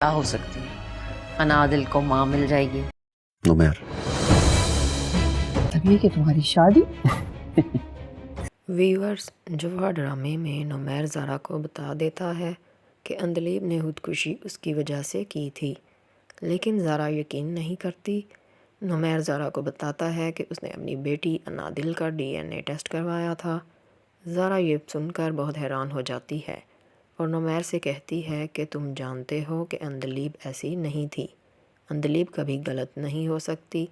کیا ہو سکتی ہے؟ انادل کو ماں مل جائے گی۔ نمیر تب یہ کہ تمہاری شادی ویورز، جوہا ڈرامے میں نمیر زارا کو بتا دیتا ہے کہ عندلیب نے خودکشی اس کی وجہ سے کی تھی، لیکن زارا یقین نہیں کرتی۔ نمیر زارا کو بتاتا ہے کہ اس نے اپنی بیٹی انادل کا DNA ٹیسٹ کروایا تھا۔ زارا یہ سن کر بہت حیران ہو جاتی ہے اور نمیر سے کہتی ہے کہ تم جانتے ہو کہ عندلیب ایسی نہیں تھی، عندلیب کبھی غلط نہیں ہو سکتی۔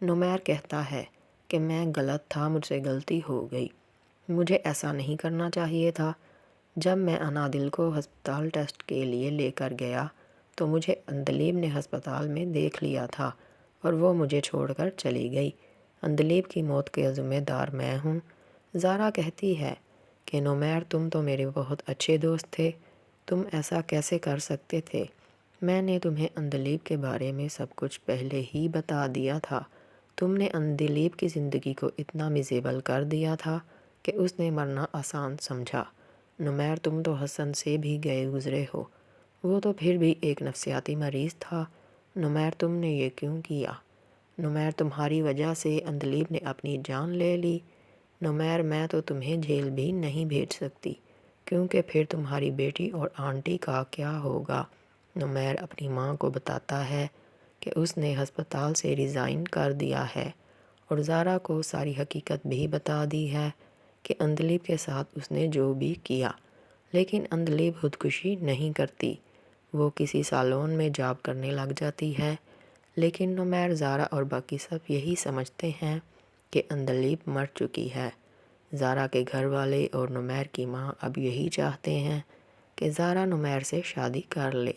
نمیر کہتا ہے کہ میں غلط تھا، مجھ سے غلطی ہو گئی، مجھے ایسا نہیں کرنا چاہیے تھا۔ جب میں انادل کو ہسپتال ٹیسٹ کے لیے لے کر گیا تو مجھے عندلیب نے ہسپتال میں دیکھ لیا تھا اور وہ مجھے چھوڑ کر چلی گئی۔ عندلیب کی موت کے ذمہ دار میں ہوں۔ زارا کہتی ہے کہ نمیر تم تو میرے بہت اچھے دوست تھے، تم ایسا کیسے کر سکتے تھے؟ میں نے تمہیں عندلیب کے بارے میں سب کچھ پہلے ہی بتا دیا تھا، تم نے عندلیب کی زندگی کو اتنا میزیبل کر دیا تھا کہ اس نے مرنا آسان سمجھا۔ نمیر تم تو حسن سے بھی گئے گزرے ہو، وہ تو پھر بھی ایک نفسیاتی مریض تھا۔ نمیر تم نے یہ کیوں کیا؟ نمیر تمہاری وجہ سے عندلیب نے اپنی جان لے لی۔ نمیر میں تو تمہیں جیل بھی نہیں بھیج سکتی، کیونکہ پھر تمہاری بیٹی اور آنٹی کا کیا ہوگا؟ نمیر اپنی ماں کو بتاتا ہے کہ اس نے ہسپتال سے ریزائن کر دیا ہے اور زارا کو ساری حقیقت بھی بتا دی ہے کہ عندلیب کے ساتھ اس نے جو بھی کیا، لیکن عندلیب خودکشی نہیں کرتی، وہ کسی سالون میں جاب کرنے لگ جاتی ہے۔ لیکن نمیر، زارا اور باقی سب یہی سمجھتے ہیں کہ عندلیب مر چکی ہے۔ زارا کے گھر والے اور نمیر کی ماں اب یہی چاہتے ہیں کہ زارا نمیر سے شادی کر لے،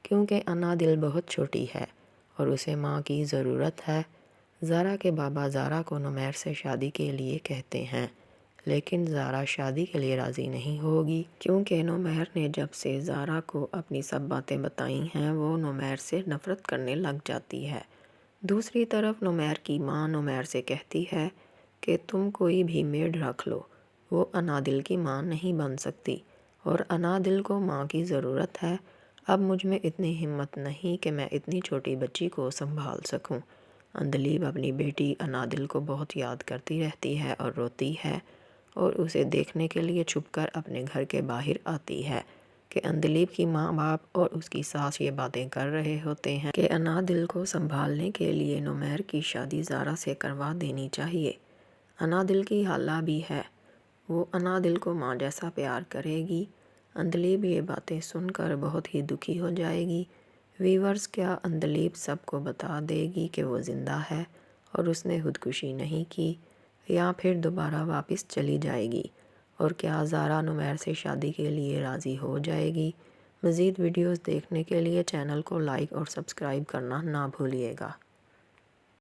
کیونکہ انادل بہت چھوٹی ہے اور اسے ماں کی ضرورت ہے۔ زارا کے بابا زارا کو نمیر سے شادی کے لیے کہتے ہیں، لیکن زارا شادی کے لیے راضی نہیں ہوگی، کیونکہ نمیر نے جب سے زارا کو اپنی سب باتیں بتائی ہیں وہ نمیر سے نفرت کرنے لگ جاتی ہے۔ دوسری طرف نمیر کی ماں نمیر سے کہتی ہے کہ تم کوئی بھی میڈ رکھ لو، وہ انادل کی ماں نہیں بن سکتی اور انادل کو ماں کی ضرورت ہے۔ اب مجھ میں اتنی ہمت نہیں کہ میں اتنی چھوٹی بچی کو سنبھال سکوں۔ عندلیب اپنی بیٹی انادل کو بہت یاد کرتی رہتی ہے اور روتی ہے اور اسے دیکھنے کے لیے چھپ کر اپنے گھر کے باہر آتی ہے کہ عندلیب کی ماں باپ اور اس کی ساس یہ باتیں کر رہے ہوتے ہیں کہ انادل کو سنبھالنے کے لیے نمیر کی شادی زارا سے کروا دینی چاہیے۔ انادل کی حالہ بھی ہے، وہ انادل کو ماں جیسا پیار کرے گی۔ عندلیب یہ باتیں سن کر بہت ہی دکھی ہو جائے گی۔ ویورز، کیا عندلیب سب کو بتا دے گی کہ وہ زندہ ہے اور اس نے خودکشی نہیں کی، یا پھر دوبارہ واپس چلی جائے گی؟ اور کیا زارا نمیر سے شادی کے لیے راضی ہو جائے گی؟ مزید ویڈیوز دیکھنے کے لیے چینل کو لائک اور سبسکرائب کرنا نہ بھولیے گا۔